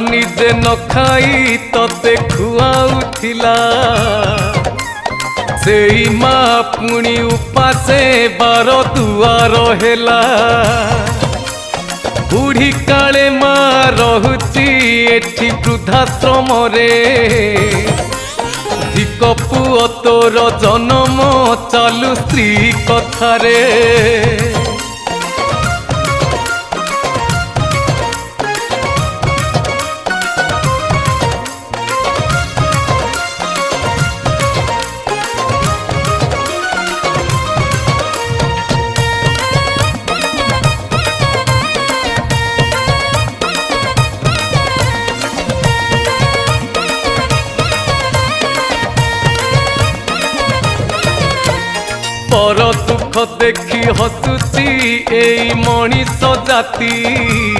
ନିଜେ ନ ଖାଇ ତତେ ଖୁଆଉଥିଲା ସେଇ ମା ପୁଣି ଉପାସେ ବାର ଦୁଆର ହେଲା ବୁଢ଼ୀ କାଳେ ମା ରହୁଛି ଏଠି ବୃଦ୍ଧାଶ୍ରମରେ ଧିକ ପୁଅ ତୋର ଜନମ ଚାଲୁ ସ୍ତ୍ରୀ କଥାରେ पर दुख देखी हसुची एई मनीष जाति।